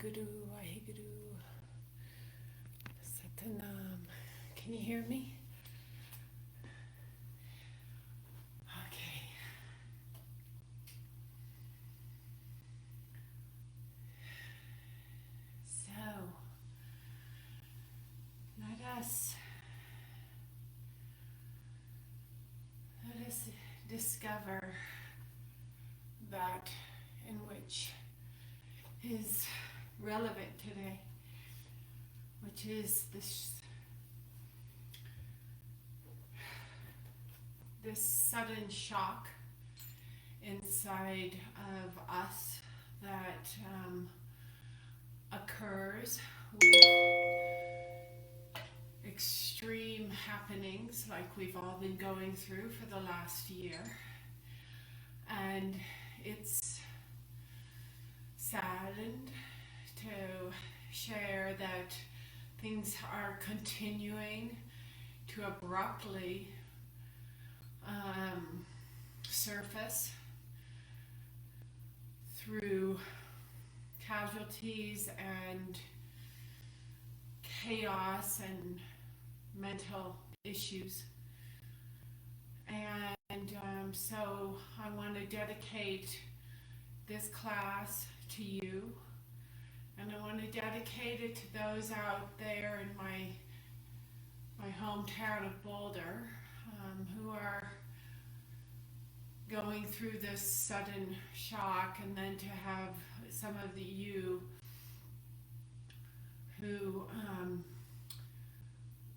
Waheguru, Waheguru, Satanam. Can you hear me? Okay. So, let us discover that in which is relevant today, which is this sudden shock inside of us that occurs with extreme happenings like we've all been going through for the last year. And it's saddened to share that things are continuing to abruptly surface through casualties and chaos and mental issues. And so I want to dedicate this class to you, and I want to dedicate it to those out there in my hometown of Boulder who are going through this sudden shock, and then to have some of you who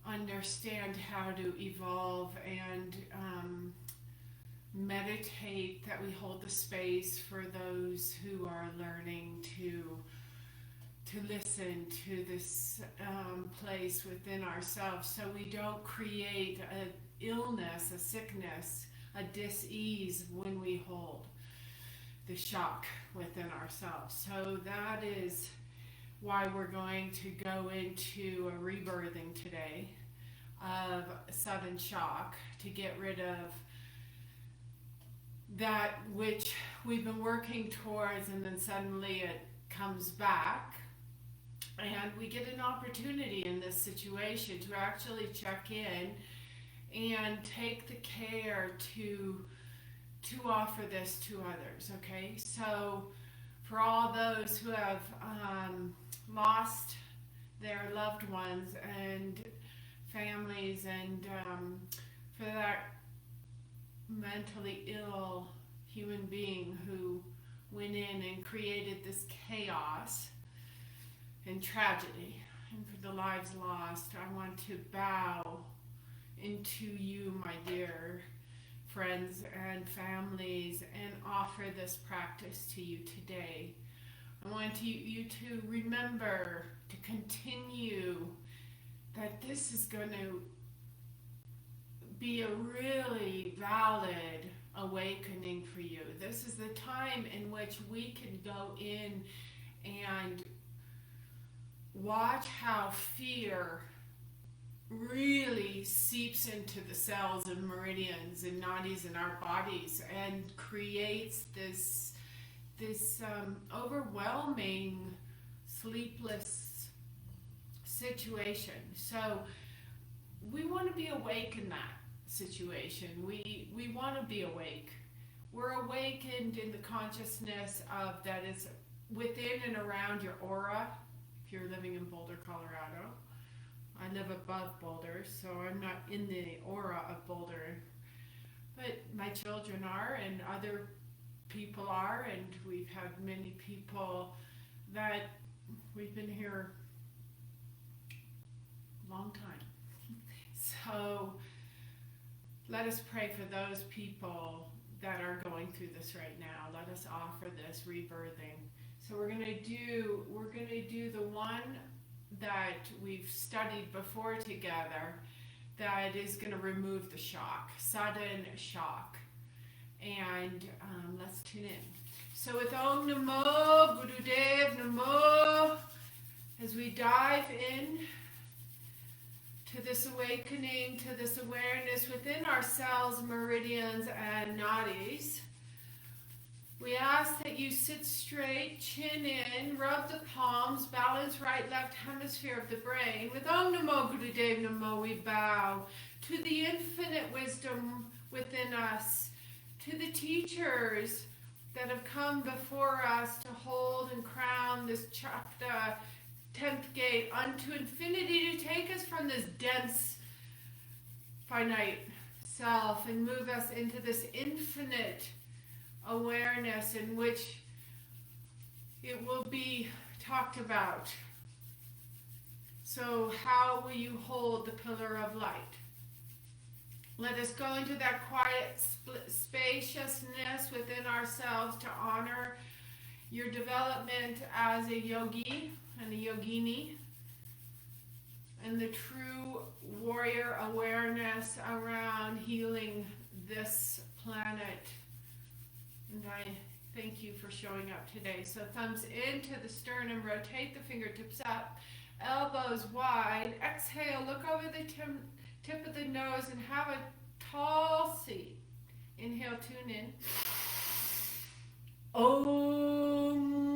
understand how to evolve and meditate, that we hold the space for those who are learning to listen to this place within ourselves, so we don't create an illness, a sickness, a dis-ease when we hold the shock within ourselves. So that is why we're going to go into a rebirthing today of sudden shock, to get rid of that which we've been working towards, and then suddenly it comes back. And we get an opportunity in this situation to actually check in and take the care to offer this to others, okay? So for all those who have lost their loved ones and families, and for that mentally ill human being who went in and created this chaos and tragedy, and for the lives lost, I want to bow into you, my dear friends and families, and offer this practice to you today. I want you to remember to continue that this is going to be a really valid awakening for you. This is the time in which we can go in and watch how fear really seeps into the cells and meridians and nadis in our bodies and creates this overwhelming sleepless situation. So we want to be awake in that situation. We want to be awake. We're awakened in the consciousness of that is within and around your aura. If you're living in Boulder, Colorado, I live above Boulder, so I'm not in the aura of Boulder, but my children are, and other people are, and we've had many people that we've been here a long time. So let us pray for those people that are going through this right now. Let us offer this rebirthing. So we're gonna do the one that we've studied before together, that is going to remove the shock, sudden shock. And let's tune in. So with Om Namo Gurudev Namo, as we dive in to this awakening, to this awareness within ourselves, meridians and nadis, We ask that you sit straight, chin in, rub the palms, balance right, left hemisphere of the brain. With Om Namo Gurudev Namo, we bow to the infinite wisdom within us, to the teachers that have come before us to hold and crown this chapter, 10th gate, unto infinity, to take us from this dense, finite self and move us into this infinite awareness in which it will be talked about. So how will you hold the pillar of light? Let us go into that quiet spaciousness within ourselves to honor your development as a yogi and a yogini, and the true warrior awareness around healing this planet. And I thank you for showing up today. So thumbs into the sternum, rotate the fingertips up, elbows wide. Exhale, look over the tip of the nose and have a tall seat. Inhale, tune in. Om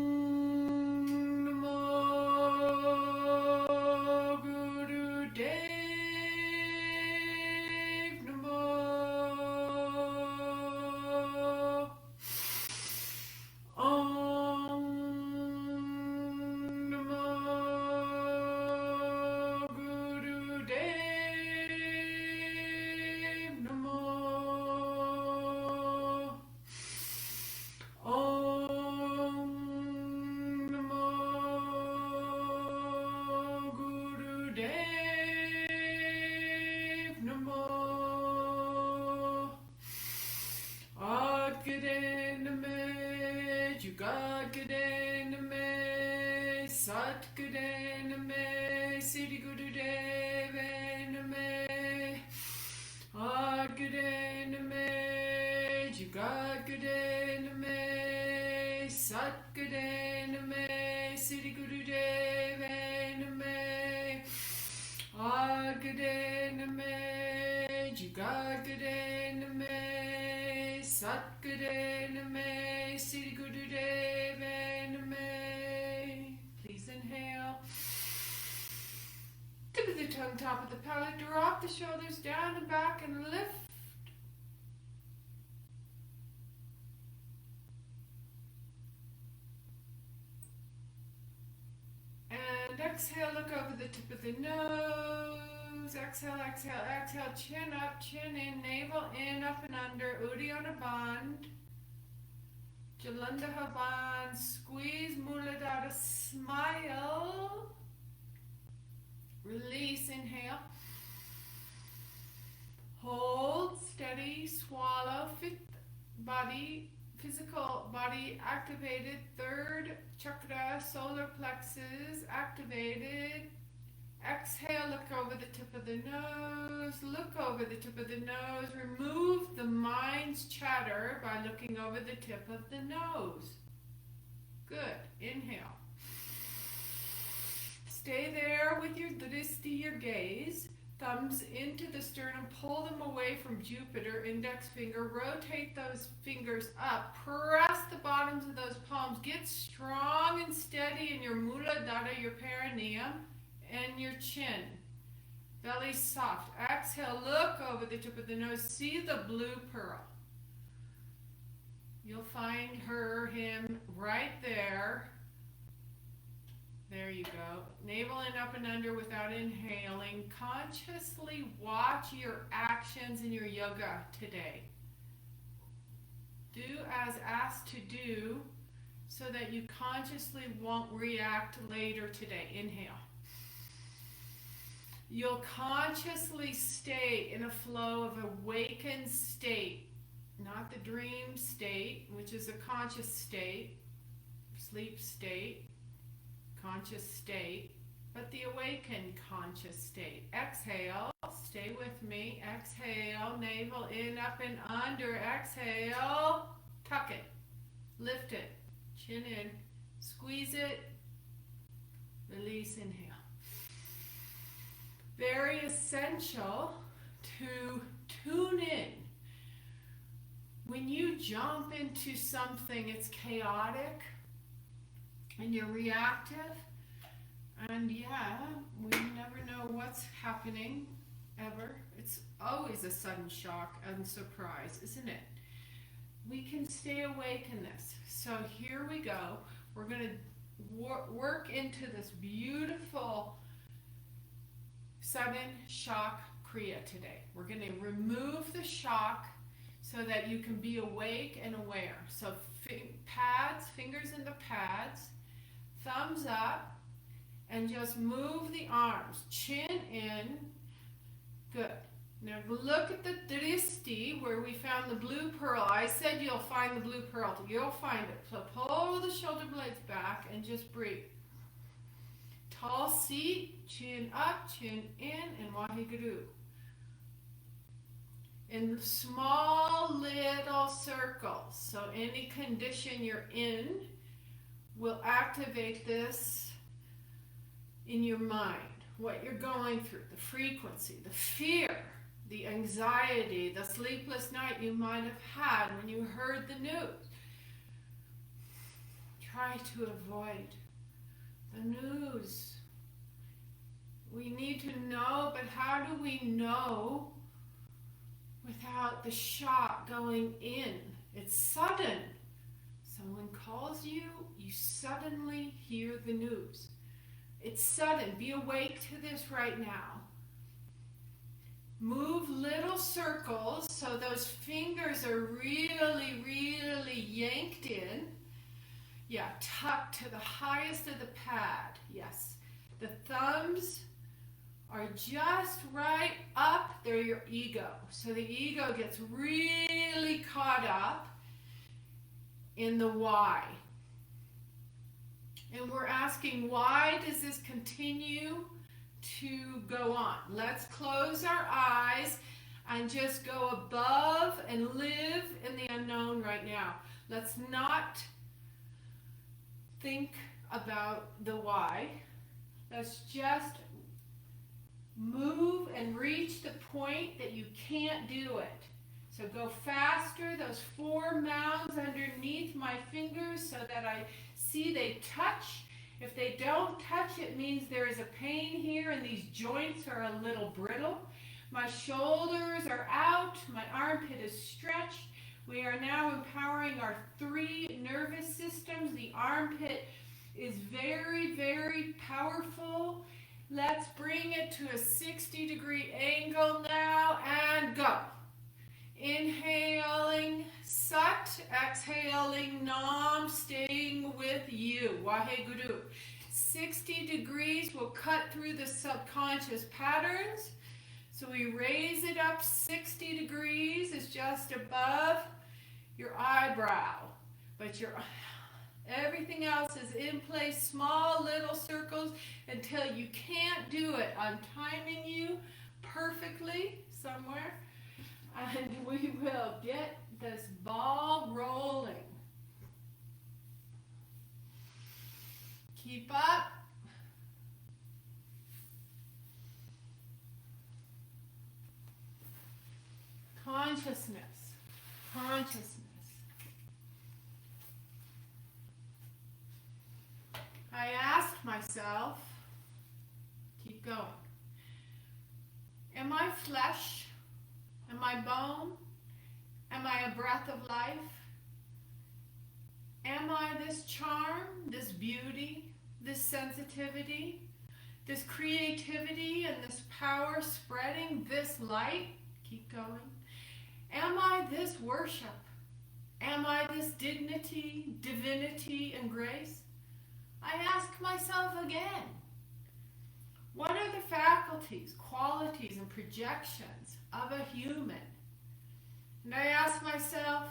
Please inhale. Tip of the tongue, top of the palate, drop the shoulders down and back and lift. And exhale, look over the tip of the nose. Exhale, exhale, exhale, chin up, chin in, navel in, up and under, Uddiyana Bandh. Jalandhar Bandh, squeeze Muladhara, smile. Release, inhale. Hold, steady, swallow, physical body activated, third chakra, solar plexus activated. Exhale, look over the tip of the nose, look over the tip of the nose, remove the mind's chatter by looking over the tip of the nose. Good, inhale. Stay there with your dristi, your gaze, thumbs into the sternum, pull them away from Jupiter, index finger, rotate those fingers up, press the bottoms of those palms, get strong and steady in your Muladhara, your perineum, and your chin. Belly soft. Exhale, look over the tip of the nose, see the blue pearl. You'll find her, him, right there. There you go. Navel in, up and under without inhaling. Consciously watch your actions in your yoga today. Do as asked to do so that you consciously won't react later today. Inhale. You'll consciously stay in a flow of awakened state, not the dream state, which is a conscious state, sleep state, conscious state, but the awakened conscious state. Exhale, stay with me. Exhale, navel in, up and under. Exhale, tuck it, lift it, chin in, squeeze it, release, inhale. Very essential to tune in when you jump into something, it's chaotic and you're reactive. And yeah, we never know what's happening, ever. It's always a sudden shock and surprise, isn't it? We can stay awake in this. So here we go. We're going to work into this beautiful sudden shock Kriya today. We're going to remove the shock so that you can be awake and aware. So pads, fingers in the pads, thumbs up, and just move the arms, chin in. Good. Now look at the dristi where we found the blue pearl. I said you'll find the blue pearl. You'll find it. So pull the shoulder blades back and just breathe. Tall seat, chin up, chin in, and Waheguru. In small little circles. So any condition you're in will activate this in your mind. What you're going through, the frequency, the fear, the anxiety, the sleepless night you might have had when you heard the news. Try to avoid the news. We need to know, but how do we know without the shock going in? It's sudden. Someone calls you, you suddenly hear the news. It's sudden. Be awake to this right now. Move little circles so those fingers are really, really yanked in. Yeah, tuck to the highest of the pad. Yes. The thumbs are just right up. They're your ego. So the ego gets really caught up in the why. And we're asking, why does this continue to go on? Let's close our eyes and just go above and live in the unknown right now. Let's not think about the why. Let's just move and reach the point that you can't do it. So go faster, those 4 mounds underneath my fingers so that I see they touch. If they don't touch, it means there is a pain here and these joints are a little brittle. My shoulders are out, my armpit is stretched. We are now empowering our 3 nervous systems. The armpit is very, very powerful. Let's bring it to a 60-degree angle now and go. Inhaling Sat, exhaling Nam, staying with you. Waheguru. 60 degrees will cut through the subconscious patterns. So we raise it up 60 degrees. It's just above your eyebrow. But everything else is in place, small little circles until you can't do it. I'm timing you perfectly somewhere. And we will get this ball rolling. Keep up. Consciousness. Consciousness. I asked myself, keep going, am I flesh? Am I bone? Am I a breath of life? Am I this charm, this beauty, this sensitivity, this creativity and this power spreading, this light? Keep going. Am I this worship? Am I this dignity, divinity, and grace? I ask myself again, what are the faculties, qualities, and projections of a human? And I asked myself,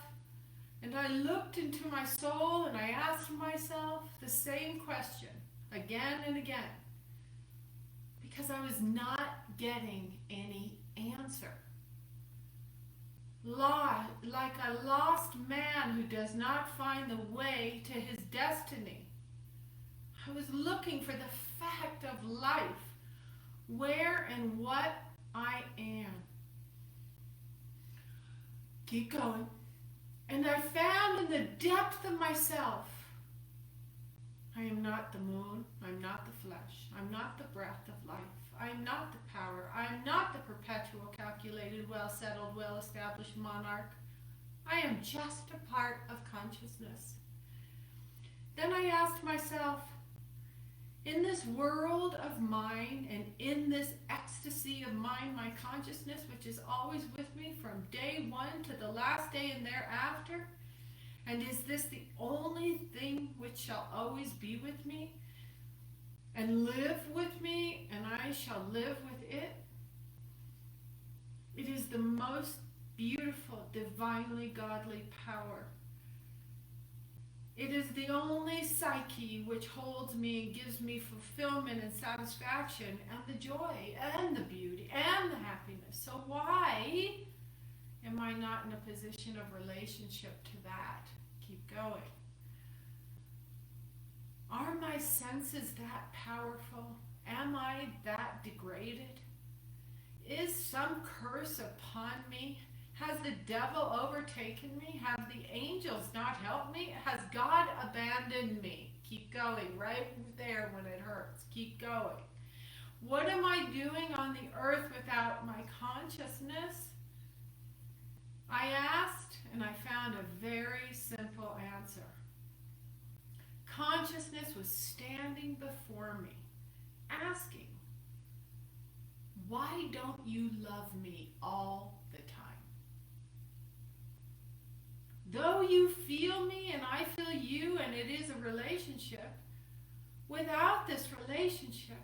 and I looked into my soul, and I asked myself the same question again and again, because I was not getting any answer. Like a lost man who does not find the way to his destiny. I was looking for the fact of life, where and what I am. Keep going. And I found in the depth of myself, I am not the moon, I'm not the flesh, I'm not the breath of life, I'm not the power, I'm not the perpetual, calculated, well-settled, well-established monarch. I am just a part of consciousness. Then I asked myself, in this world of mine and in this ecstasy of mine, my consciousness, which is always with me from day one to the last day and thereafter, and is this the only thing which shall always be with me and live with me, and I shall live with it? It is the most beautiful, divinely godly power. It is the only psyche which holds me and gives me fulfillment and satisfaction and the joy and the beauty and the happiness. So why am I not in a position of relationship to that? Keep going. Are my senses that powerful? Am I that degraded? Is some curse upon me? Has the devil overtaken me? Have the angels not helped me? Has God abandoned me? Keep going, right there when it hurts. Keep going. What am I doing on the earth without my consciousness? I asked, and I found a very simple answer. Consciousness was standing before me, asking, why don't you love me all the time? Though you feel me and I feel you, and it is a relationship, without this relationship,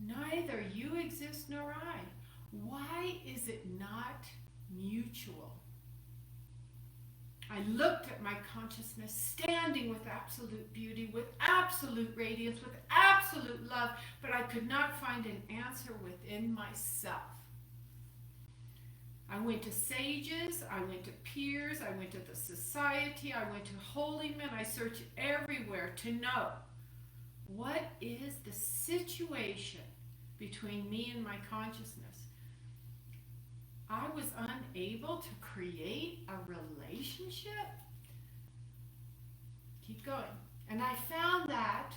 neither you exist nor I. Why is it not mutual? I looked at my consciousness standing with absolute beauty, with absolute radiance, with absolute love, but I could not find an answer within myself. I went to sages, I went to peers, I went to the society, I went to holy men, I searched everywhere to know what is the situation between me and my consciousness. I was unable to create a relationship. Keep going. And I found that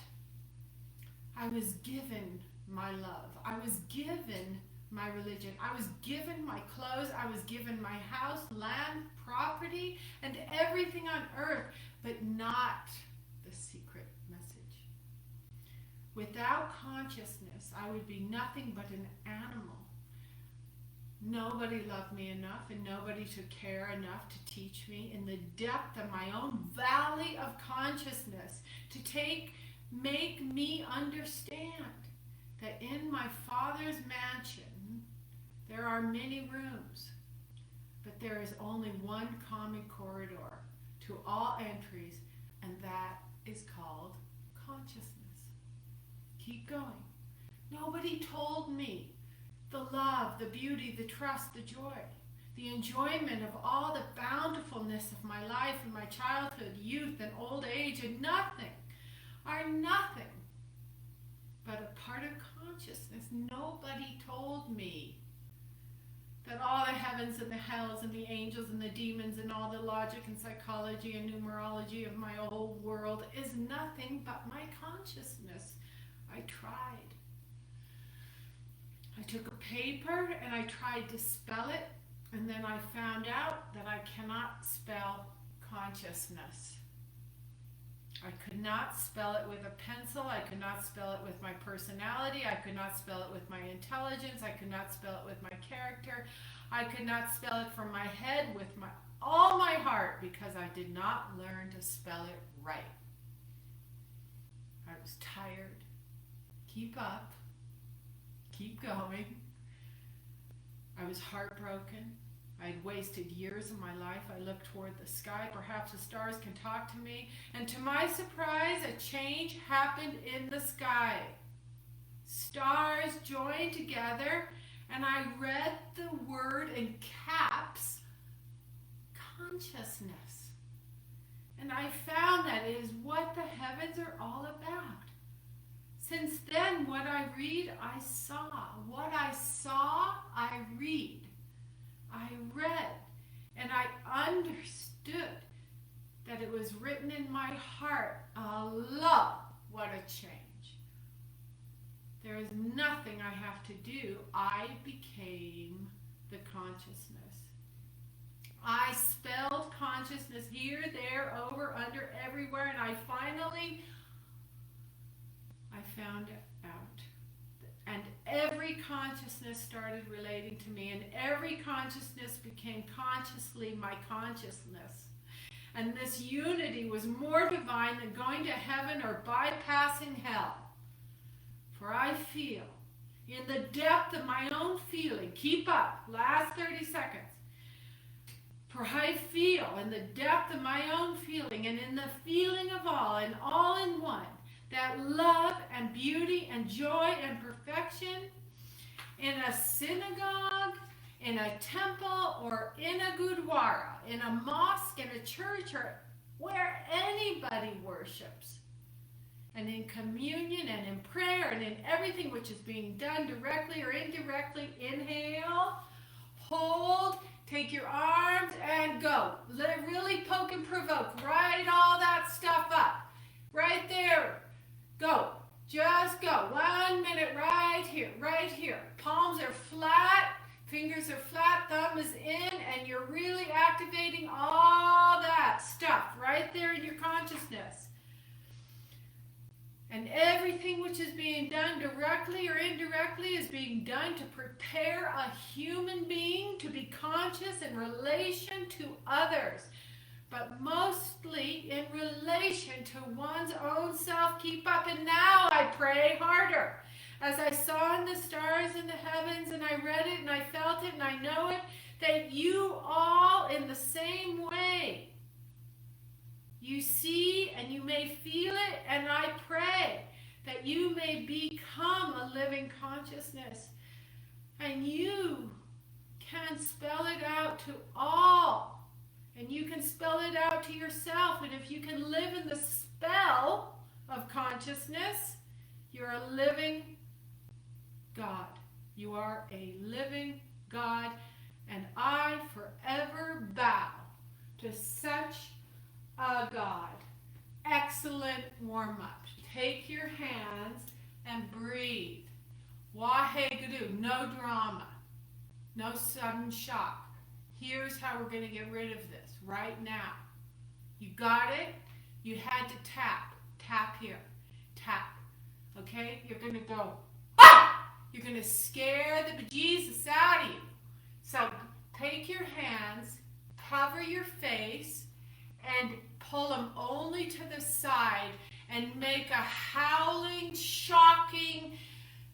I was given my love. I was given my religion. I was given my clothes. I was given my house, land, property, and everything on earth, but not the secret message. Without consciousness, I would be nothing but an animal. Nobody loved me enough, and nobody took care enough to teach me in the depth of my own valley of consciousness to make me understand that in my Father's mansion there are many rooms, but there is only one common corridor to all entries, and that is called consciousness. Keep going. Nobody told me the love, the beauty, the trust, the joy, the enjoyment of all the bountifulness of my life and my childhood, youth, and old age, and nothing are nothing but a part of consciousness. Nobody told me that all the heavens and the hells and the angels and the demons and all the logic and psychology and numerology of my old world is nothing but my consciousness. I tried. I took a paper and I tried to spell it, and then I found out that I cannot spell consciousness. I could not spell it with a pencil. I could not spell it with my personality. I could not spell it with my intelligence. I could not spell it with my character. I could not spell it from my head with all my heart, because I did not learn to spell it right. I was tired. Keep up. Keep going. I was heartbroken. I had wasted years of my life. I looked toward the sky. Perhaps the stars can talk to me. And to my surprise, a change happened in the sky. Stars joined together, and I read the word in caps, consciousness. And I found that it is what the heavens are all about. Since then, what I read, I saw. What I saw, I read. I read, and I understood that it was written in my heart, Allah, what a change. There is nothing I have to do. I became the consciousness. I spelled consciousness here, there, over, under, everywhere, and I found it out. And every consciousness started relating to me, and every consciousness became consciously my consciousness. And this unity was more divine than going to heaven or bypassing hell. For I feel, in the depth of my own feeling, keep up, last 30 seconds. For I feel in the depth of my own feeling and in the feeling of all and all in one, that love and beauty and joy and perfection in a synagogue, in a temple, or in a gurdwara, in a mosque, in a church, or where anybody worships, and in communion and in prayer and in everything which is being done directly or indirectly, inhale, hold, take your arms and go. Really poke and provoke. Write all that stuff up. Right there. Go. Just go. 1 minute right here. Right here. Palms are flat. Fingers are flat. Thumb is in. And you're really activating all that stuff right there in your consciousness. And everything which is being done directly or indirectly is being done to prepare a human being to be conscious in relation to others, but mostly in relation to one's own self. Keep up. And now I pray harder. As I saw in the stars in the heavens, and I read it and I felt it and I know it, that you all in the same way, you see and you may feel it, and I pray that you may become a living consciousness. And you can spell it out to all. And you can spell it out to yourself. And if you can live in the spell of consciousness, you're a living God. You are a living God. And I forever bow to such a God. Excellent warm-up. Take your hands and breathe. Waheguru, no drama, no sudden shock. Here's how we're going to get rid of this right now. You got it? You had to tap. Tap here. Tap. Okay? You're going to go, ah! You're going to scare the bejesus out of you. So take your hands, cover your face, and pull them only to the side and make a howling, shocking,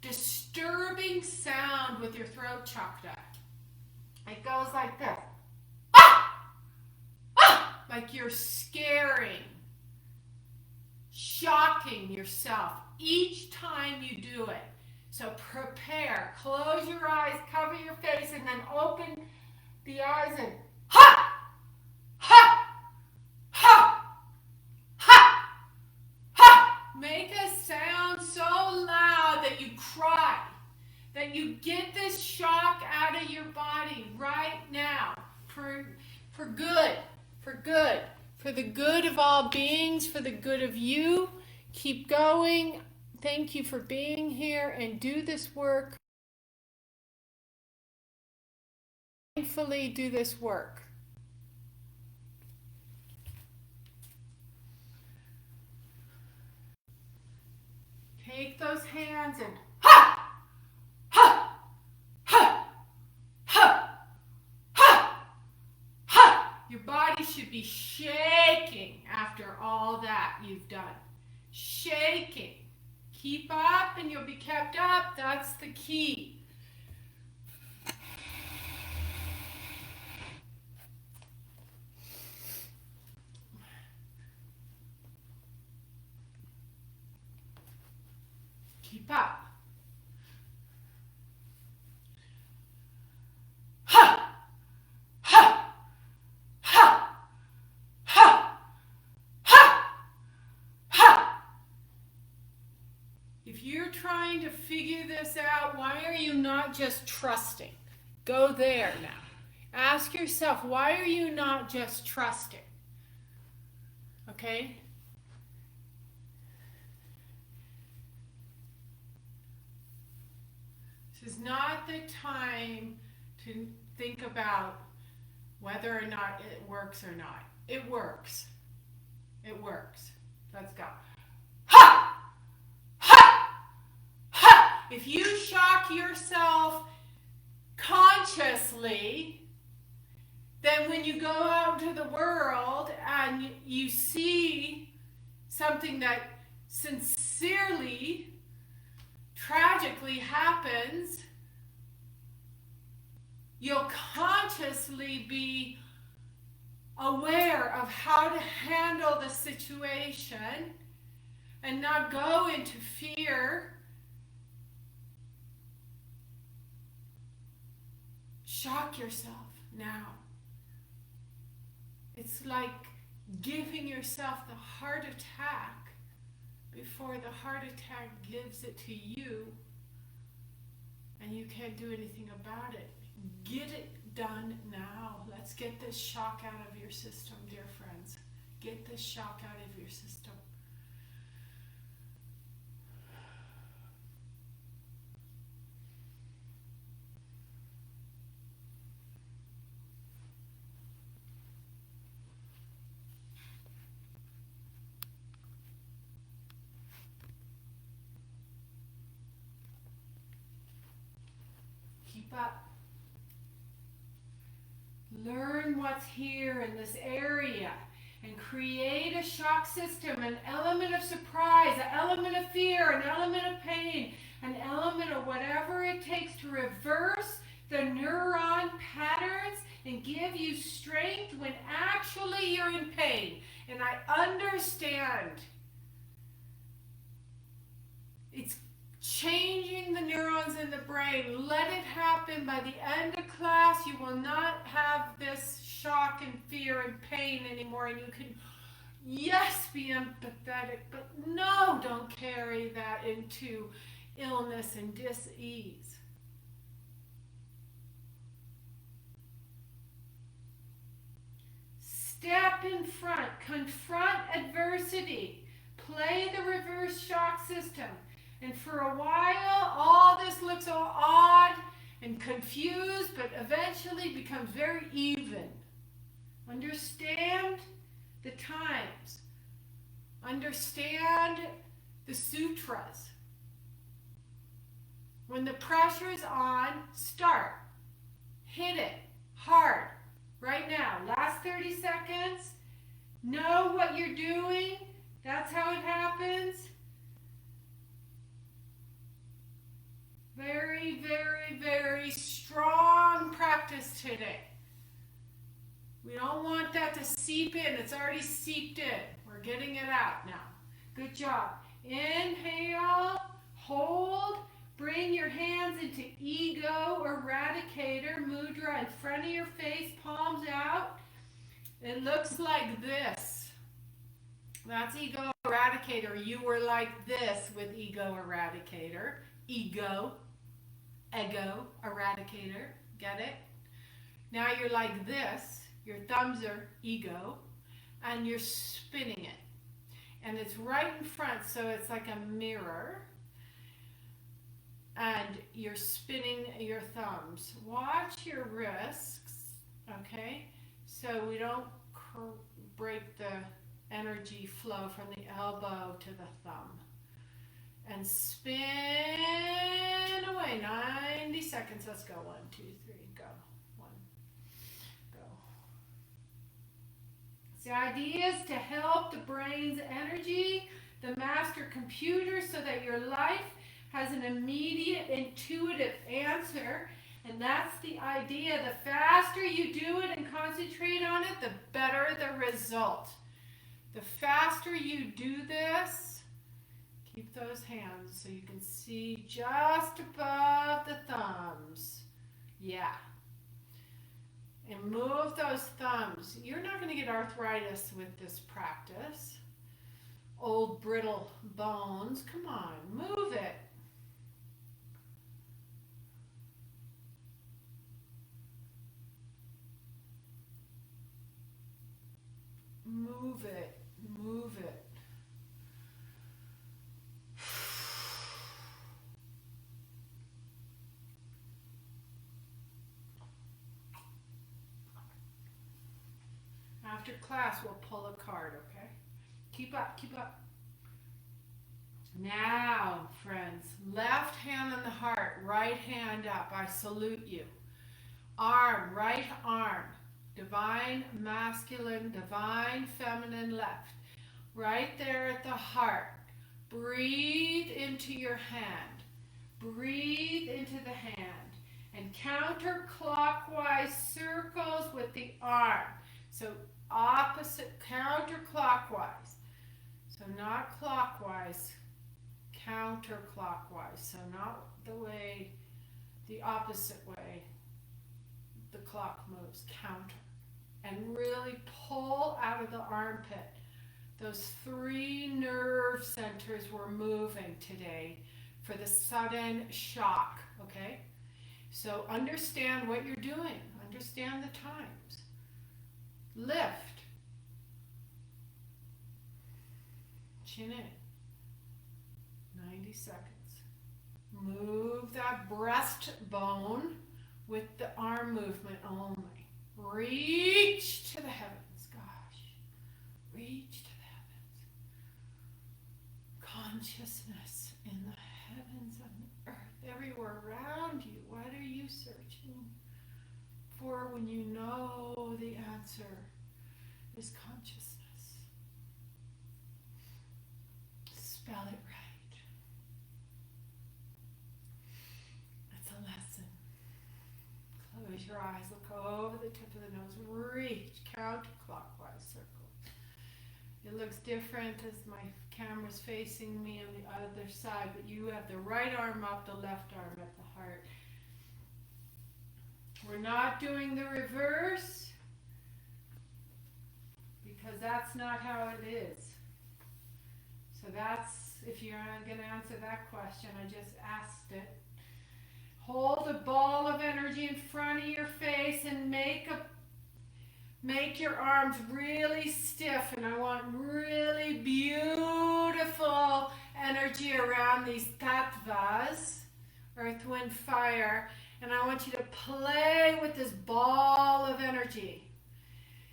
disturbing sound with your throat chakra. It goes like this. Ah! Ah! Like you're scaring, shocking yourself each time you do it. So prepare. Close your eyes, cover your face, and then open the eyes and ha! Ha! Ha! Ha! Ha! Make a sound so loud that you cry, that you get this shock out of your body right now, for good, for the good of all beings, for the good of you. Keep going. Thank you for being here, and do this work. Mindfully do this work. Take those hands and ha! Ha! Ha! Ha! Ha! Ha! Your body should be shaking after all that you've done. Shaking. Keep up and you'll be kept up. That's the key. Keep up. Ha! Ha! Ha! Ha! Ha! Ha! If you're trying to figure this out, why are you not just trusting? Go there now. Ask yourself, why are you not just trusting? Okay? This is not the time to think about whether or not it works or not. It works. It works. Let's go. Ha! Ha! Ha! If you shock yourself consciously, then when you go out into the world and you see something that sincerely, tragically happens, you'll consciously be aware of how to handle the situation and not go into fear. Shock yourself now. It's like giving yourself the heart attack before the heart attack gives it to you and you can't do anything about it. Get it done now. Let's get this shock out of your system, dear friends. Get this shock out of your system. Keep up. Learn what's here in this area and create a shock system, an element of surprise, an element of fear, an element of pain, an element of whatever it takes to reverse the neuron patterns and give you strength when actually you're in pain. And I understand it's changing the neurons in the brain. Let it happen. By the end of class, you will not have this shock and fear and pain anymore. And you can, yes, be empathetic, but no, don't carry that into illness and dis-ease. Step in front. Confront adversity. Play the reverse shock system. And for a while, all this looks all odd and confused, but eventually becomes very even. Understand the times. Understand the sutras. When the pressure is on, start. Hit it hard. Right now. Last 30 seconds. Know what you're doing. That's how it happens. Very, very, very strong practice today. We don't want that to seep in. It's already seeped in. We're getting it out now. Good job. Inhale, hold, bring your hands into ego, eradicator, mudra in front of your face, palms out. It looks like this. That's ego eradicator. You were like this with ego eradicator. Ego eradicator. Get it? Now you're like this. Your thumbs are ego, and you're spinning it. And it's right in front, so it's like a mirror. And you're spinning your thumbs. Watch your wrists, okay? So we don't break the energy flow from the elbow to the thumb. And spin away. 90 seconds. Let's go. 1, 2, 3, go. 1, go. The idea is to help the brain's energy, the master computer, so that your life has an immediate intuitive answer. And that's the idea. The faster you do it and concentrate on it, the better the result. The faster you do this, keep those hands so you can see just above the thumbs. Yeah. And move those thumbs. You're not going to get arthritis with this practice. Old brittle bones. Come on, move it. move it, move it. After class, we'll pull a card, okay? Keep up, keep up. Now, friends, left hand on the heart, right hand up. I salute you. Arm, right arm. Divine masculine, divine feminine left. Right there at the heart. Breathe into your hand. Breathe into the hand. And counterclockwise circles with the arm. So opposite, counterclockwise. So not clockwise, counterclockwise. So not the way, the opposite way the clock moves, counter. And really pull out of the armpit. Those 3 nerve centers were moving today for the sudden shock, okay? So understand what you're doing. Understand the times. Lift. Chin in. 90 seconds. Move that breastbone with the arm movement only. Reach to the heavens, gosh. Reach to the heavens. Consciousness in the heavens and the earth, everywhere around you. What are you searching for when you know the answer is consciousness? Spell it right. It's a lesson. Close your eyes, look over the tip of the nose, reach, counterclockwise circle. It looks different as my camera's facing me on the other side, but you have the right arm up, the left arm at the heart. We're not doing the reverse because that's not how it is. So that's, if you're going to answer that question, I just asked it. Hold a ball of energy in front of your face and make your arms really stiff, and I want really beautiful energy around these tattvas, earth, wind, fire, and I want you to play with this ball of energy.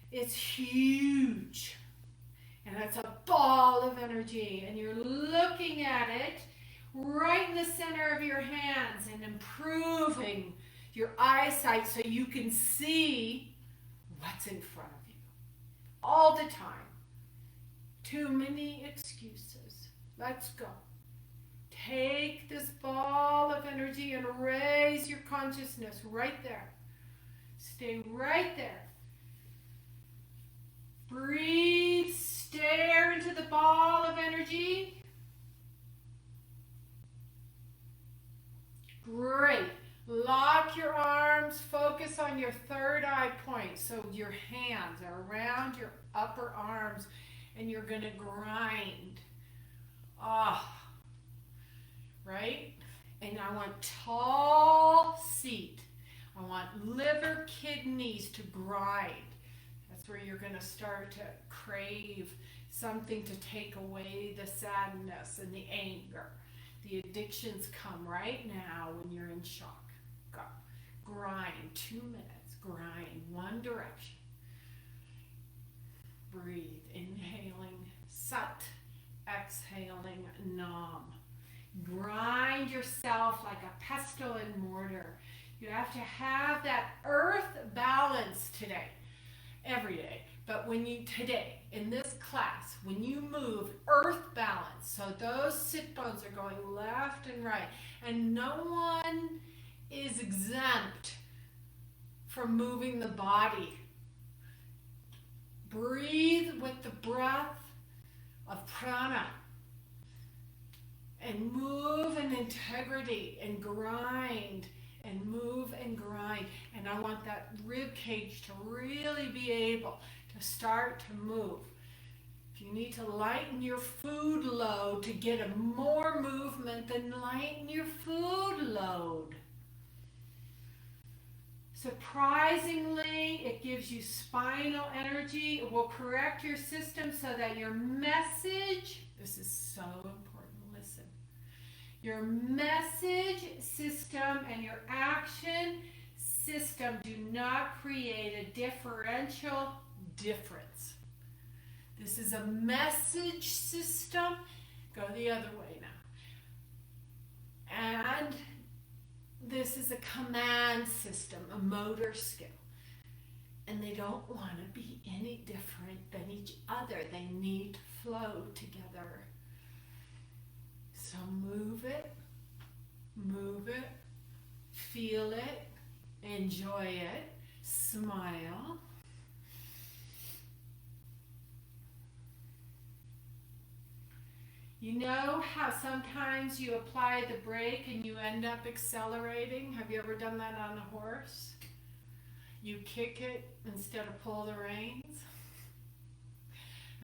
It's huge, and it's a ball of energy, and you're looking at it right in the center of your hands and improving your eyesight so you can see what's in front of you all the time. Too many excuses. Let's go. Take this ball of energy and raise your consciousness right there. Stay right there. Breathe, stare into the ball of energy. Great. Lock your arms, focus on your third eye point. So your hands are around your upper arms and you're going to grind. Right? And I want tall seat. I want liver, kidneys to grind. That's where you're going to start to crave something to take away the sadness and the anger. The addictions come right now when you're in shock. Go. Grind. 2 minutes. Grind. One direction. Breathe. Inhaling Sat. Exhaling Nam. Grind yourself like a pestle and mortar. You have to have that earth balance today. Every day. But when you, today, in this class, when you move, earth balance, so those sit bones are going left and right, and no one is exempt from moving the body. Breathe with the breath of prana, and move in integrity, and grind, and move and grind. And I want that rib cage to really be able to start to move. If you need to lighten your food load to get a more movement, then lighten your food load. Surprisingly, it gives you spinal energy. It will correct your system so that your message, this is so important, listen. Your message system and your action system do not create a differential difference. This is a message system. Go the other way now. And this is a command system, a motor skill. And they don't want to be any different than each other. They need to flow together. So move it, feel it, enjoy it, smile. You know how sometimes you apply the brake and you end up accelerating? Have you ever done that on a horse? You kick it instead of pull the reins.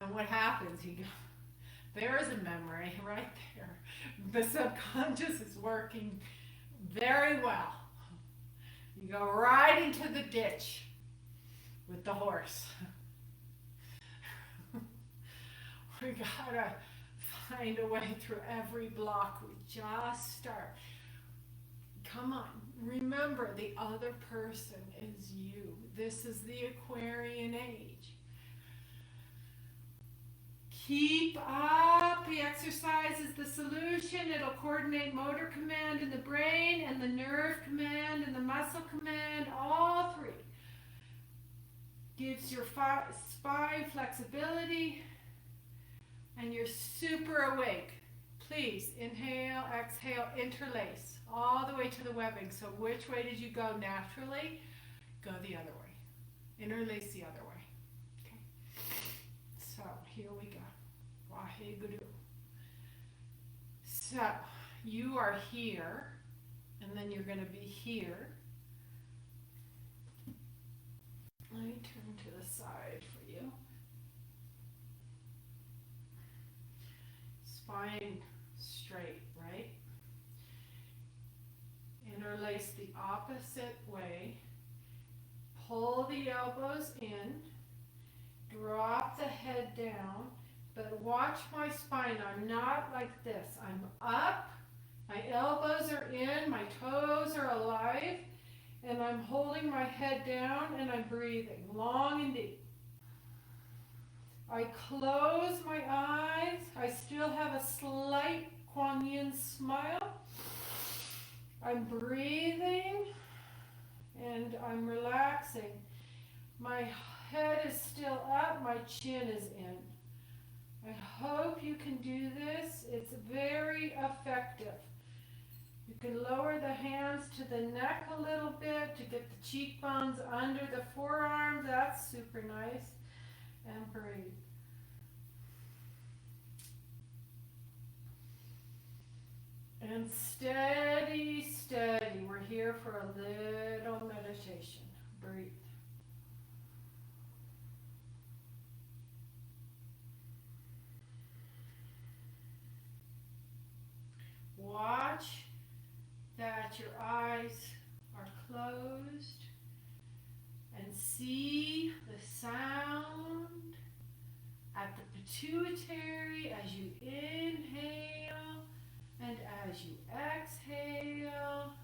And what happens? You go, there's a memory right there. The subconscious is working very well. You go right into the ditch with the horse. We gotta find a way through every block. We just start. Come on, remember the other person is you. This is the Aquarian age. Keep up. The exercise is the solution. It'll coordinate motor command in the brain and the nerve command and the muscle command, all three. Gives your spine flexibility. And you're super awake. Please inhale, exhale, interlace all the way to the webbing. So which way did you go naturally? Go the other way. Interlace the other way. Okay. So here we go. Waheguru. So you are here, and then you're going to be here. Let me turn to the side for you. Spine straight, right? Interlace the opposite way. Pull the elbows in. Drop the head down. But watch my spine. I'm not like this. I'm up. My elbows are in. My toes are alive. And I'm holding my head down and I'm breathing long and deep. I close my eyes. I still have a slight Kuan Yin smile. I'm breathing and I'm relaxing. My head is still up. My chin is in. I hope you can do this. It's very effective. You can lower the hands to the neck a little bit to get the cheekbones under the forearms. That's super nice. And breathe. And steady, steady. We're here for a little meditation. Breathe. Watch that your eyes are closed and see the sound at the pituitary as you inhale and as you exhale.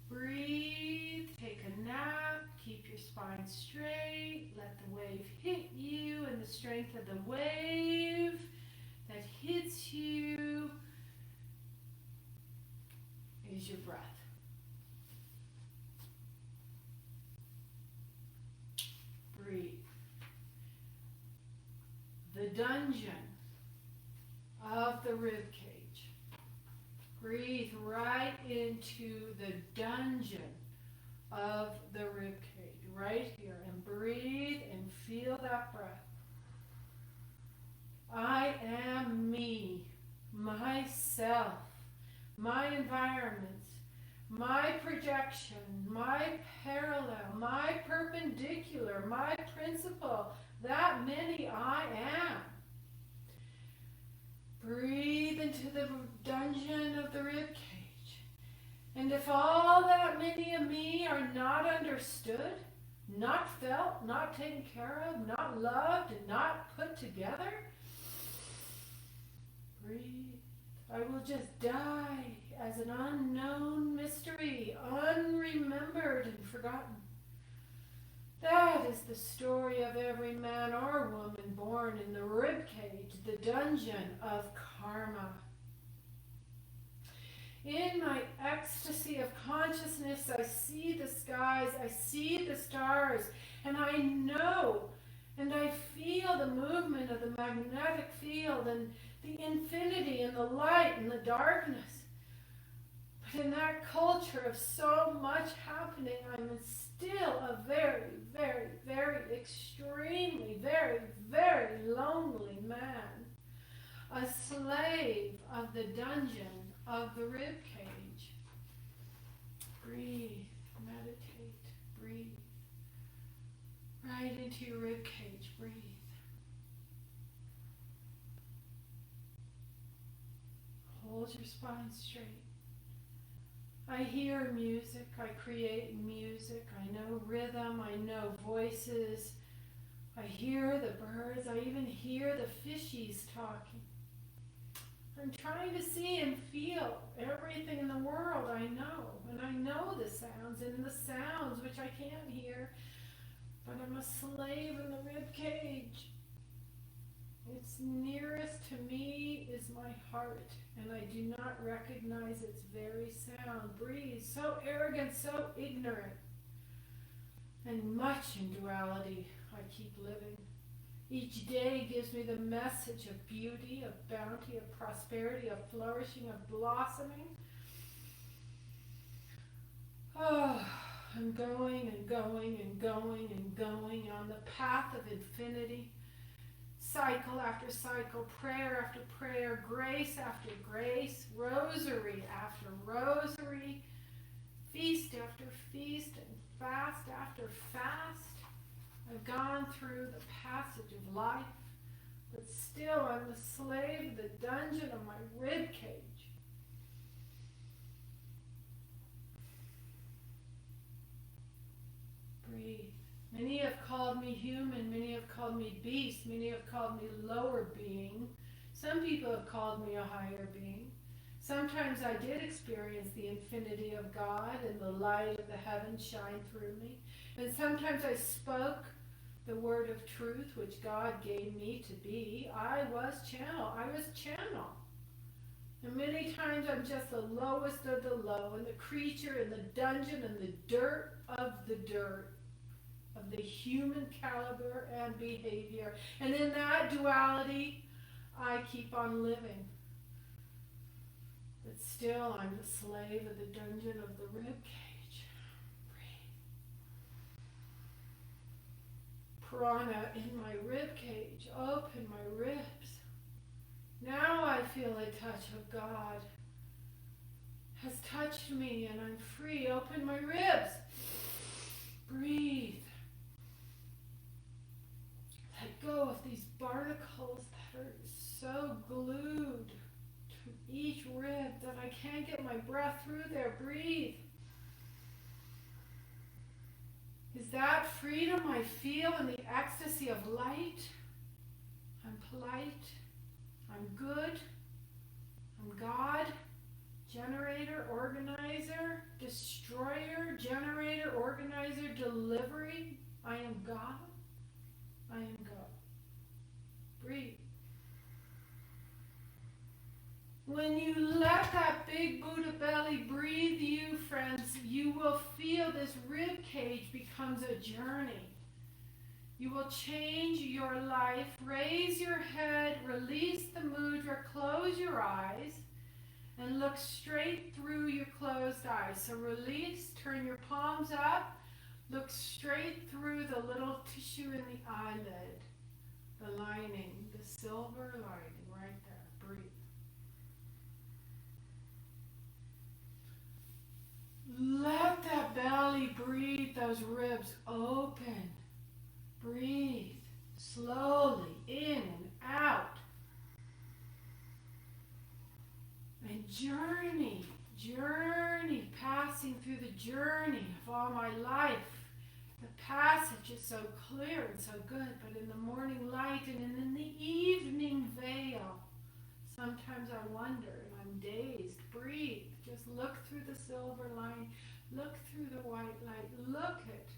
Breathe, take a nap, keep your spine straight, let the wave hit you, and the strength of the wave that hits you is your breath. Breathe. The dungeon of the rib cage. Breathe right into the dungeon of the rib cage, right here, and breathe and feel that breath. I am me, myself, my environments, my projection, my parallel, my perpendicular, my principle, that many I am. Breathe into the dungeon of the rib cage And if all that many of me are not understood, not felt, not taken care of, not loved, and not put together, breathe. I will just die as an unknown mystery, unremembered and forgotten. That is the story of every man or woman born in the ribcage, the dungeon of karma. In my ecstasy of consciousness, I see the skies, I see the stars, and I know, and I feel the movement of the magnetic field and the infinity and the light and the darkness. But in that culture of so much happening, I'm still a very, very, very extremely, very, very lonely man. A slave of the dungeon of the rib cage. Breathe, meditate, breathe. Right into your rib cage, breathe. Hold your spine straight. I hear music, I create music, I know rhythm, I know voices. I hear the birds, I even hear the fishies talking. I'm trying to see and feel everything in the world I know. And I know the sounds, and the sounds which I can't hear. But I'm a slave in the rib cage. Its nearest to me is my heart, and I do not recognize its very sound. Breathe, so arrogant, so ignorant. And much in duality I keep living. Each day gives me the message of beauty, of bounty, of prosperity, of flourishing, of blossoming. Oh, I'm going and going and going and going on the path of infinity. Cycle after cycle, prayer after prayer, grace after grace, rosary after rosary, feast after feast, and fast after fast. I've gone through the passage of life, but still I'm the slave of the dungeon of my rib cage. Breathe. Many have called me human, many have called me beast, many have called me lower being. Some people have called me a higher being. Sometimes I did experience the infinity of God and the light of the heavens shine through me. And sometimes I spoke the word of truth which God gave me to be. I was channel. And many times I'm just the lowest of the low, and the creature in the dungeon and the dirt of the human caliber and behavior. And in that duality, I keep on living. But still, I'm the slave of the dungeon of the rib cage. Breathe. Prana in my rib cage, open my ribs. Now I feel a touch of God has touched me and I'm free. Open my ribs. Breathe. Let go of these barnacles that are so glued to each rib that I can't get my breath through there. Breathe. Is that freedom I feel in the ecstasy of light? I'm polite. I'm good. I'm God. Generator, organizer, destroyer, generator, organizer, delivery. I am God. I am God. Breathe. When you let that big Buddha belly breathe you, friends, you will feel this rib cage becomes a journey. You will change your life. Raise your head, release the mudra, close your eyes, and look straight through your closed eyes. So release, turn your palms up, look straight through the little tissue in the eyelid, the lining, the silver lining right there. Breathe. Let that belly breathe, those ribs open. Breathe slowly in and out. And journey passing through the journey of all my life. The passage is so clear and so good, but in the morning light and in the evening veil, sometimes I wonder and I'm dazed. Breathe. Just look through the silver line. Look through the white light. Look at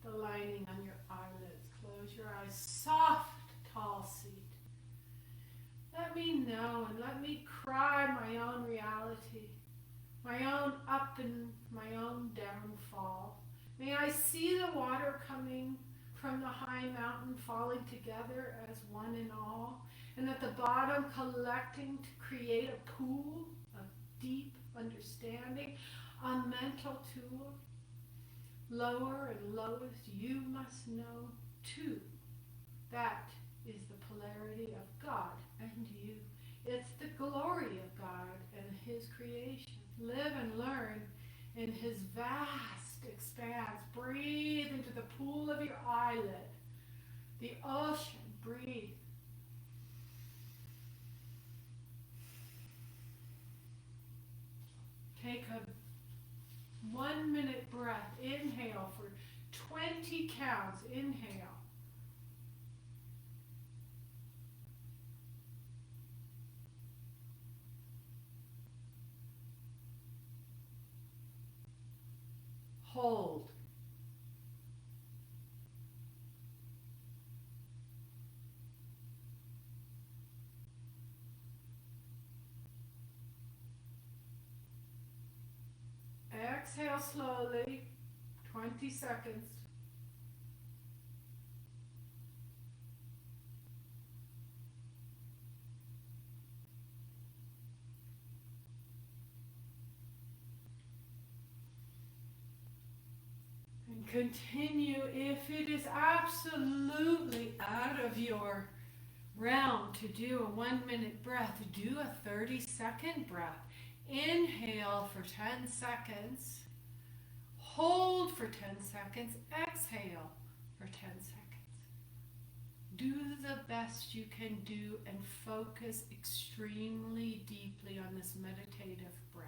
the lining on your eyelids. Close your eyes. Soft, tall seat. Let me know and let me cry my own reality, my own up and my own downfall. May I see the water coming from the high mountain falling together as one and all, and at the bottom collecting to create a pool of deep understanding, a mental tool. Lower and lowest, you must know too. That is the polarity of God and you. It's the glory of God and His creation. Live and learn in His vast expanse. Breathe into the pool of your eyelid, the ocean. Breathe. Take a 1 minute breath. Inhale for 20 counts. Inhale. Hold. Exhale slowly, 20 seconds. And continue. If it is absolutely out of your realm to do a 1 minute breath, do a 30-second breath. Inhale for 10 seconds. Hold for 10 seconds. Exhale for 10 seconds. Do the best you can do and focus extremely deeply on this meditative breath.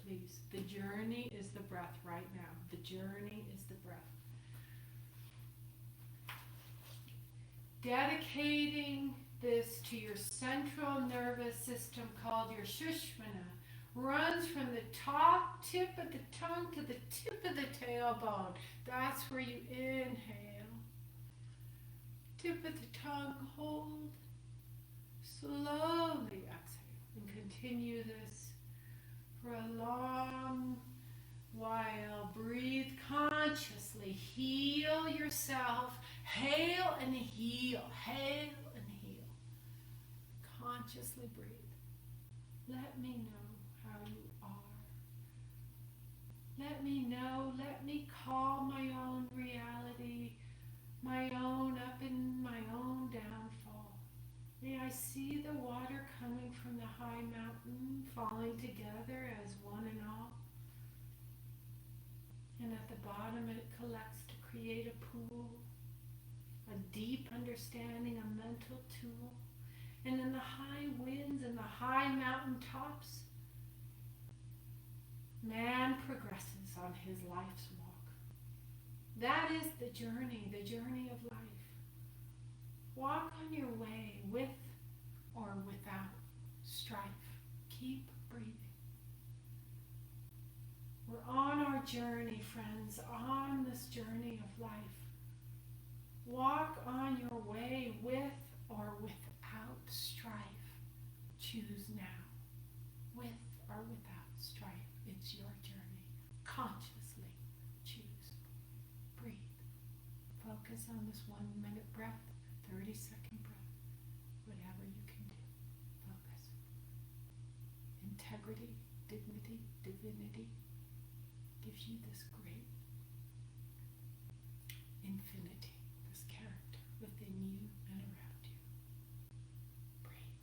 Please, the journey is the breath right now. The journey is the breath. Dedicating this to your central nervous system called your Shushmana, runs from the top tip of the tongue to the tip of the tailbone. That's where you inhale. Tip of the tongue, hold. Slowly exhale and continue this for a long while. Breathe consciously. Heal yourself. Hail and heal. Hail and heal. Consciously breathe. Let me know how you are. Let me know. Let me call my own reality, my own up and my own downfall. May I see the water coming from the high mountain, falling together as one and all. And at the bottom it collects to create a pool, a deep understanding, a mental tool. And in the high winds and the high mountain tops, man progresses on his life's walk. That is the journey of life. Walk on your way with or without strife. Keep breathing. We're on our journey, friends, on this journey of life. Walk on your way with or without strife. Choose now. With or without strife. It's your journey. Consciously choose. Breathe. Focus on this 1 minute breath, 30-second breath. Whatever you can do. Focus. Integrity, dignity, divinity gives you this great infinity, this character within you and around you. Breathe.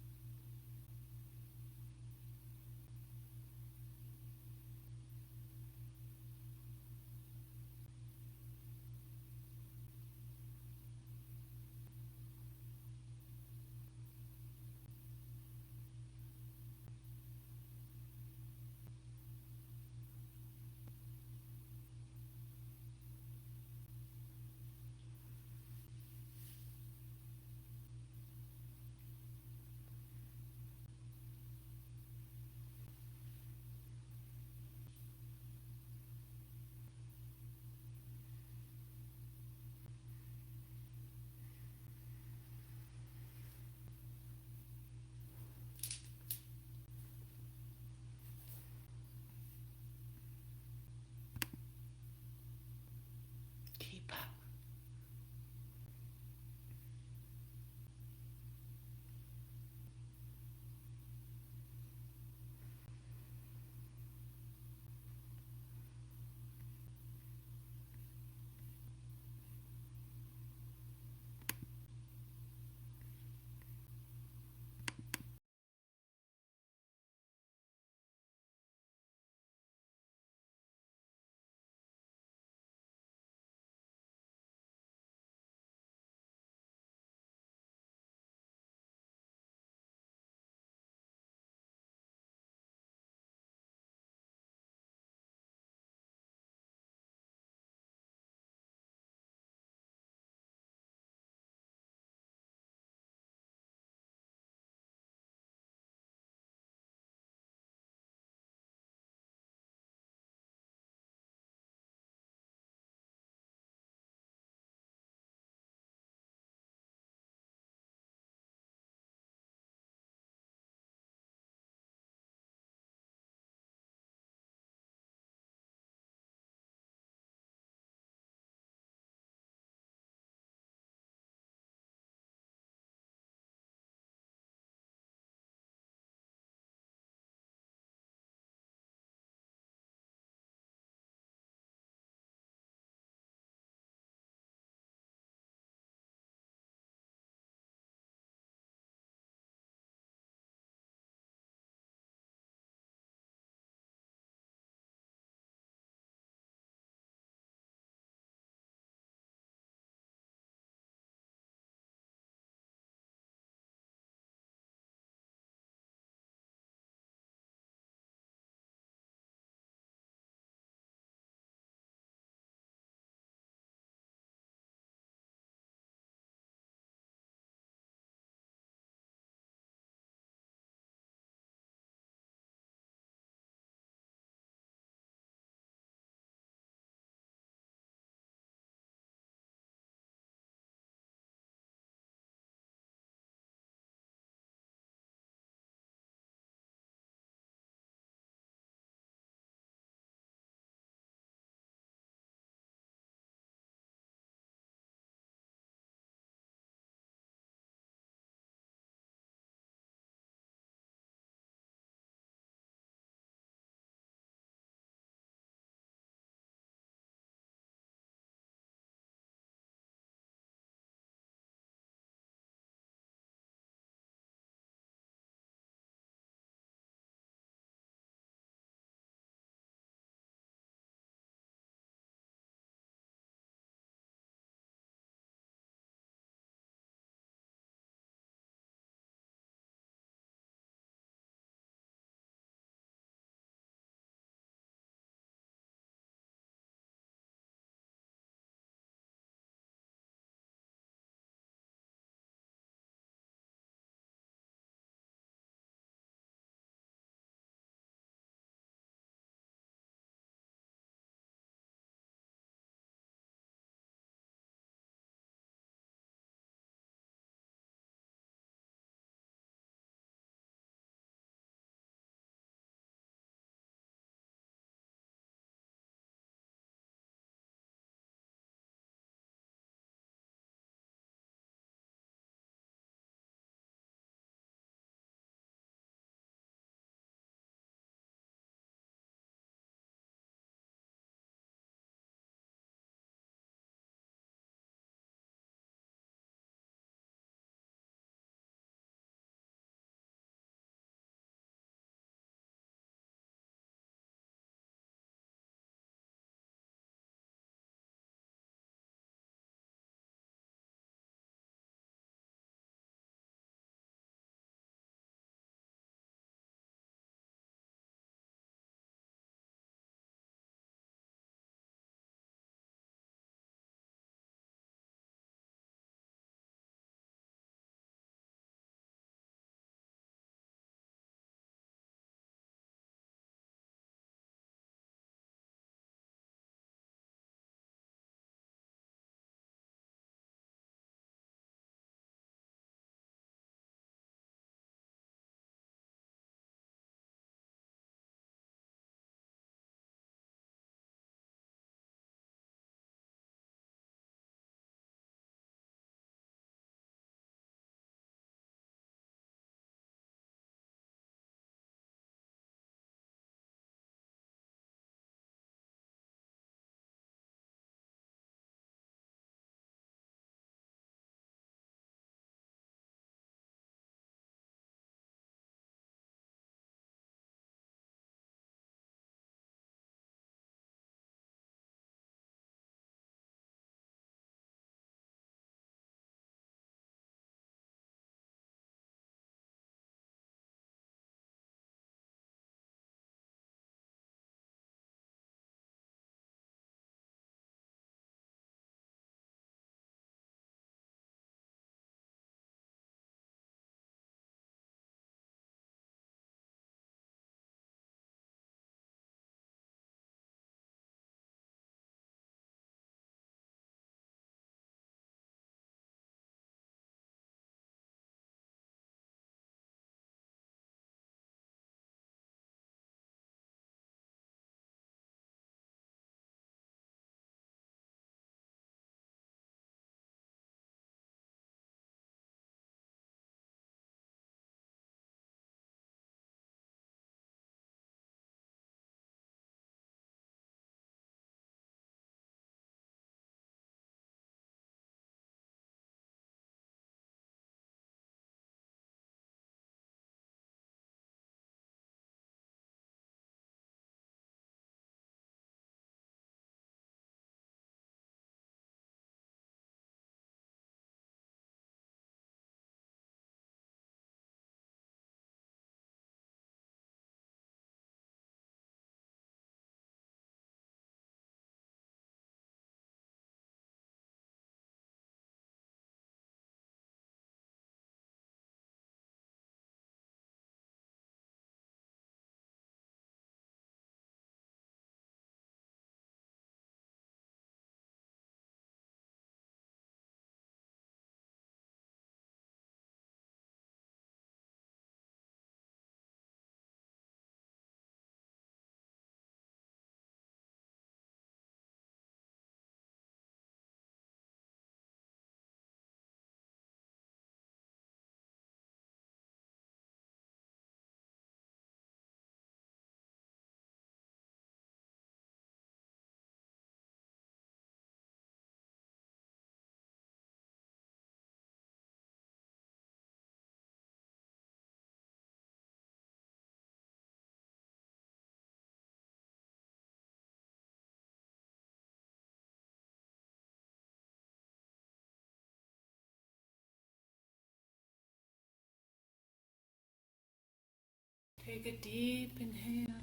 Take a deep inhale.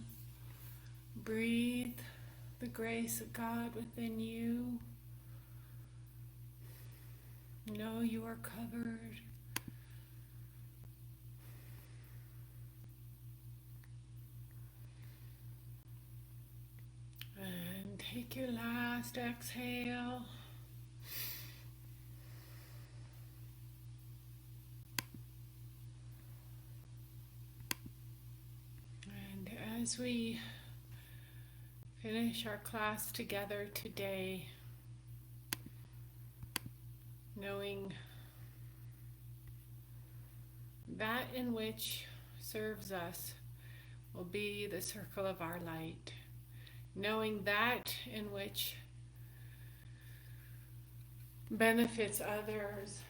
Breathe the grace of God within you. Know you are covered. And take your last exhale. And as we finish our class together today, knowing that in which serves us will be the circle of our light. Knowing that in which benefits others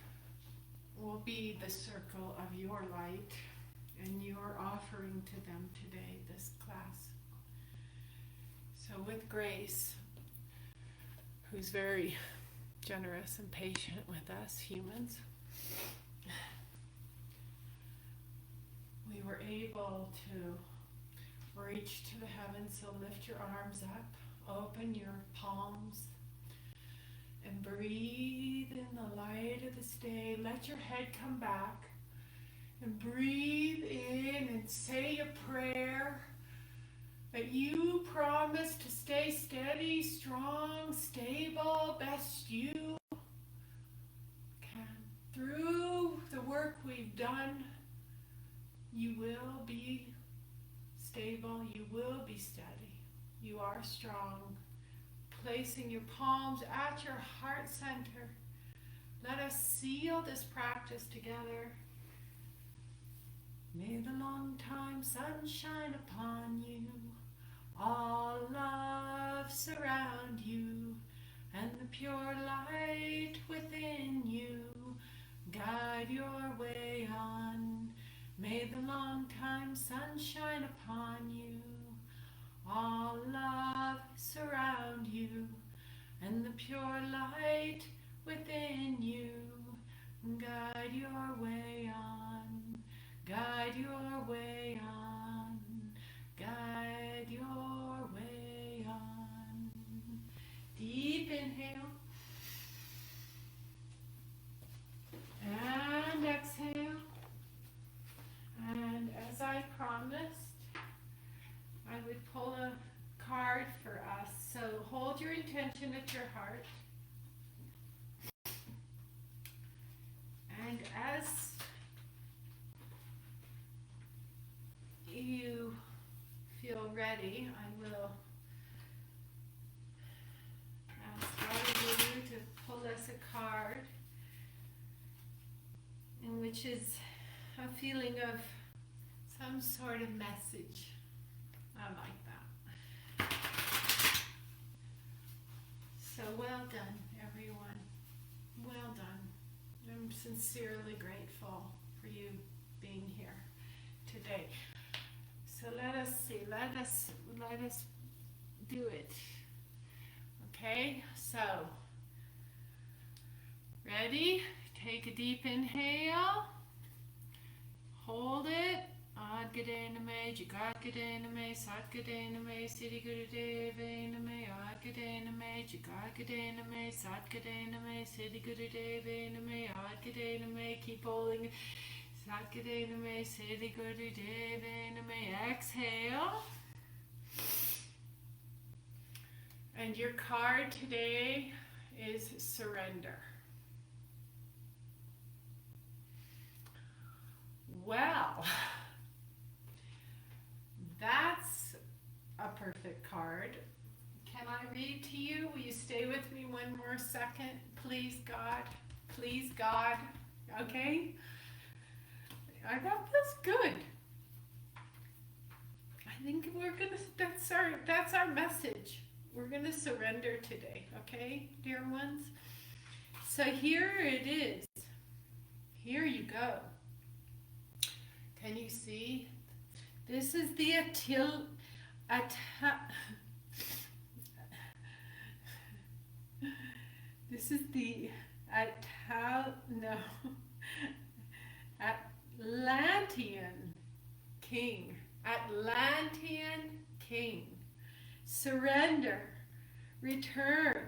will be the circle of your light, and you are offering to them today this class. So with Grace, who's very generous and patient with us humans, we were able to reach to the heavens. So lift your arms up, open your palms, and breathe in the light of this day. Let your head come back and breathe in and say a prayer that you promise to stay steady, strong, stable, best you can. Through the work we've done, you will be stable, you will be steady. You are strong. Placing your palms at your heart center. Let us seal this practice together. May the long time sun shine upon you. All love surround you, and the pure light within you guide your way on. May the long time sun shine upon you. All love surround you, and the pure light within you guide your way on. Guide your way on. Guide your way on. Deep inhale. And exhale. And as I promised, I would pull a card for us. So hold your intention at your heart. And as you feel ready, I will ask all of you to pull us a card, in which is a feeling of some sort of message. I like that. So well done, everyone. Well done. I'm sincerely grateful for you being here today. So let us see. Let us do it. Okay? So, ready? Take a deep inhale. Hold it. Adgadaname, Jagadgadaname, Satgadaname, Siddhigurudevaname, Adgadaname, Jagadgadaname, Satgadaname, Siddhigurudevaname, Adgadaname. Keep holding. Satgadaname, Siddhigurudevaname. Exhale. And your card today is surrender. Well, that's a perfect card. Can I read to you? Will you stay with me one more second? Please, God. Please, God. Okay? I thought that's good. I think we're gonna, that's our message. We're gonna surrender today, okay, dear ones? So here it is. Here you go. Can you see? This is the this is the Atlantean king, Atlantean king. Surrender, return,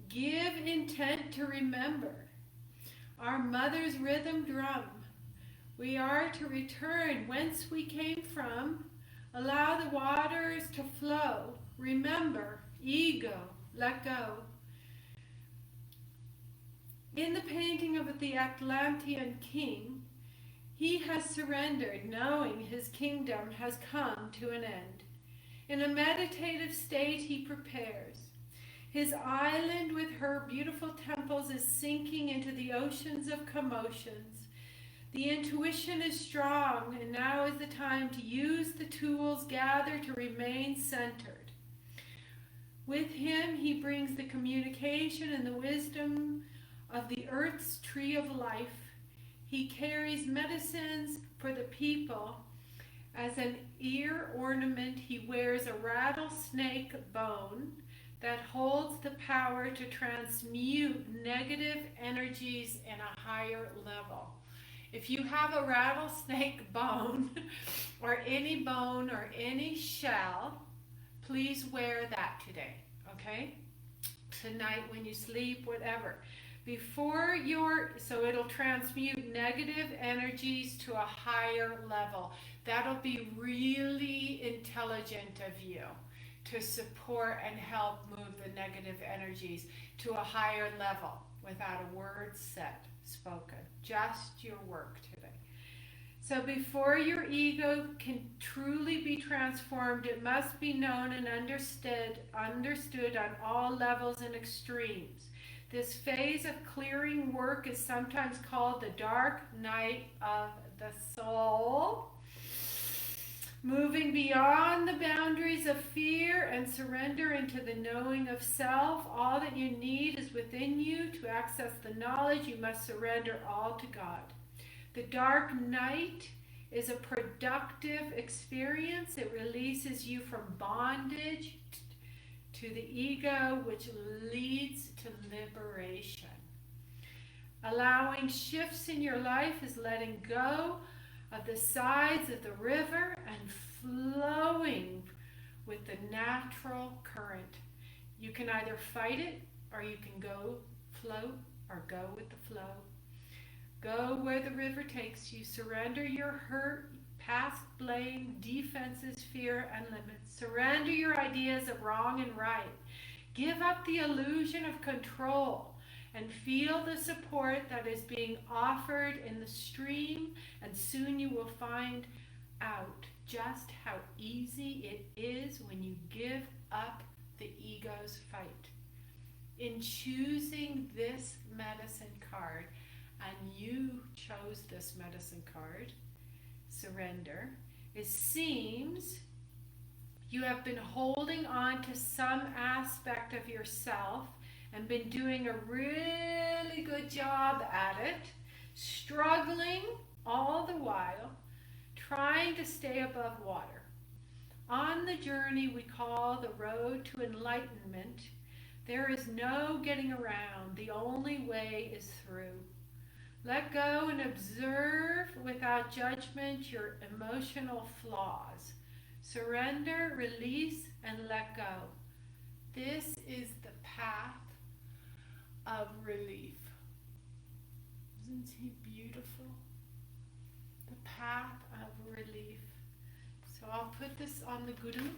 give intent to remember. Our mother's rhythm drum. We are to return whence we came from. Allow the waters to flow. Remember, ego, let go. In the painting of the Atlantean king, he has surrendered, knowing his kingdom has come to an end. In a meditative state, he prepares. His island with her beautiful temples is sinking into the oceans of commotions. The intuition is strong, and now is the time to use the tools gathered to remain centered. With him, he brings the communication and the wisdom of the earth's tree of life. He carries medicines for the people. As an ear ornament, he wears a rattlesnake bone that holds the power to transmute negative energies in a higher level. If you have a rattlesnake bone or any shell, please wear that today, okay? Tonight when you sleep, whatever. So it'll transmute negative energies to a higher level. That'll be really intelligent of you to support and help move the negative energies to a higher level without a word spoken. Just your work today. So before your ego can truly be transformed, it must be known and understood on all levels and extremes. This phase of clearing work is sometimes called the dark night of the soul. Moving beyond the boundaries of fear and surrender into the knowing of self. All that you need is within you. To access the knowledge, you must surrender all to God. The dark night is a productive experience. It releases you from bondage to the ego, which leads to liberation. Allowing shifts in your life is letting go of the sides of the river and flowing with the natural current. You can either fight it or you can go float or go with the flow. Go where the river takes you. Surrender your hurt, past blame, defenses, fear, and limits. Surrender your ideas of wrong and right. Give up the illusion of control and feel the support that is being offered in the stream, and soon you will find out just how easy it is when you give up the ego's fight. In choosing this medicine card, and you chose this medicine card, surrender, it seems you have been holding on to some aspect of yourself and been doing a really good job at it, struggling all the while, trying to stay above water. On the journey we call the road to enlightenment, there is no getting around. The only way is through. Let go and observe without judgment your emotional flaws. Surrender, release, and let go. This is the path of relief. Isn't he beautiful? The path of relief. So I'll put this on the guru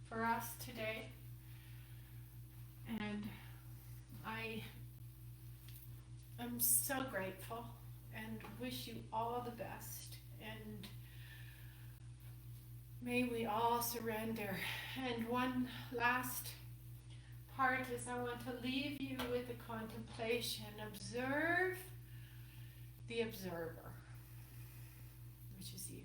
for us today. And I am so grateful and wish you all the best. And may we all surrender. And one last part is I want to leave you with a contemplation. Observe the observer, which is you.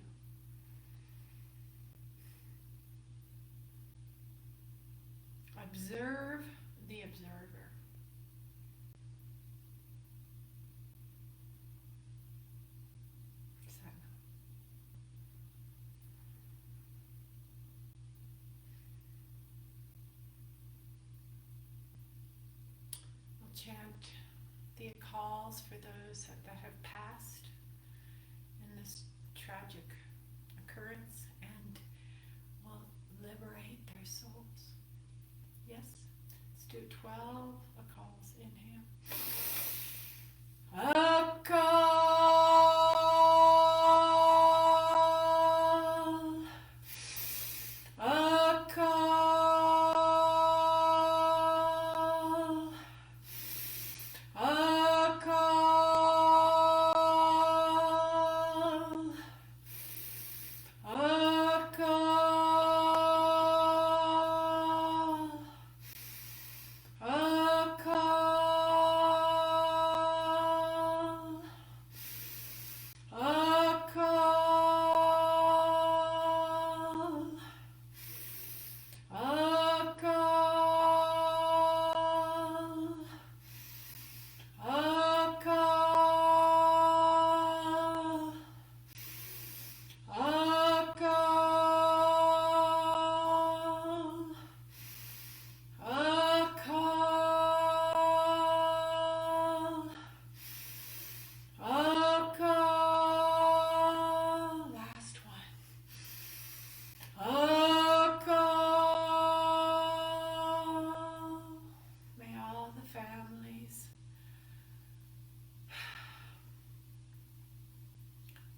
Observe the observer. Chant the calls for those that have passed in this tragic occurrence, do 12 calls. Inhale. A call. A call. A call. A call. A call. A call. A call. A call. A call. A call. A call. Last one. A call. May all the families,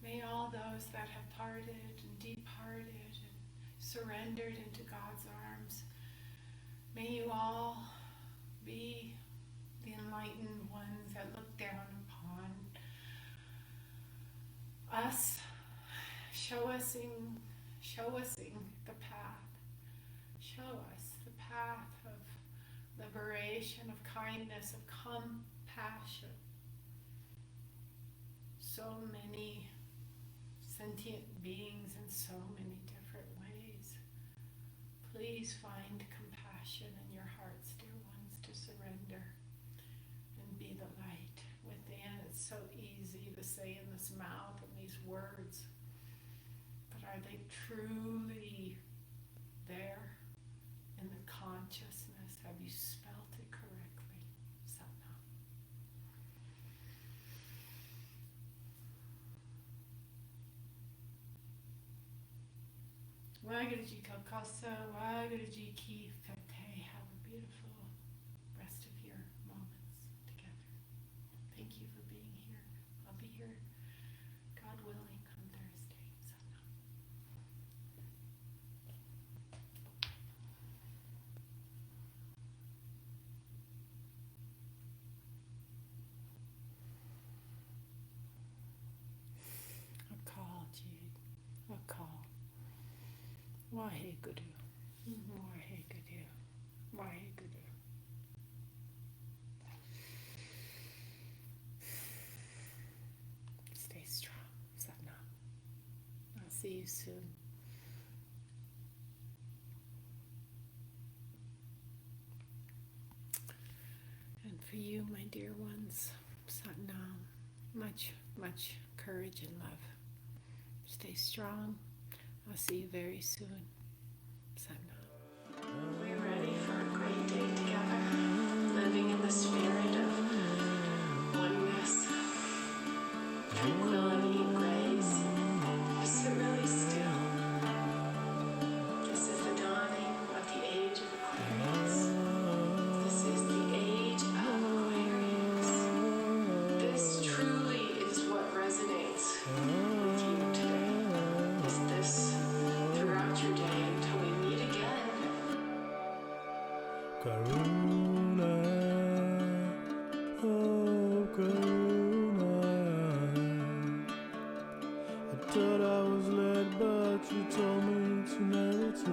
may all those that have parted and departed and surrendered into God's arms, may you all be the enlightened ones that look down upon us, show us the path. Show us the path of liberation, of kindness, of compassion. So many sentient beings in so many different ways. Please find compassion in your hearts, dear ones, to surrender and be the light within. It's so easy to say in this mouth and these words, but are they truly there in the consciousness? Have you spelt it correctly? Satnam. Wagaji Kalkasa, Wagaji Ki Fete. Have a beautiful rest of your moments together. Thank you for being here. I'll be here, God willing, on Thursday. Satnam. A call, Jude. A call. Waheguru. Waheguru. Waheguru. Stay strong. Satnam. I'll see you soon. And for you, my dear ones, Satnam. Much, much courage and love. Stay strong. I'll see you very soon. Satnam. We're ready for a great day together, living in the spirit of oneness, tranquility, and grace. Just sit really still. This is the dawning of the age of Aquarius. This is the age of Aquarius. This truly is what resonates with you today. Is this throughout your day until we meet again. Karuna, oh Karuna. I thought I was led, but you told me to meditate.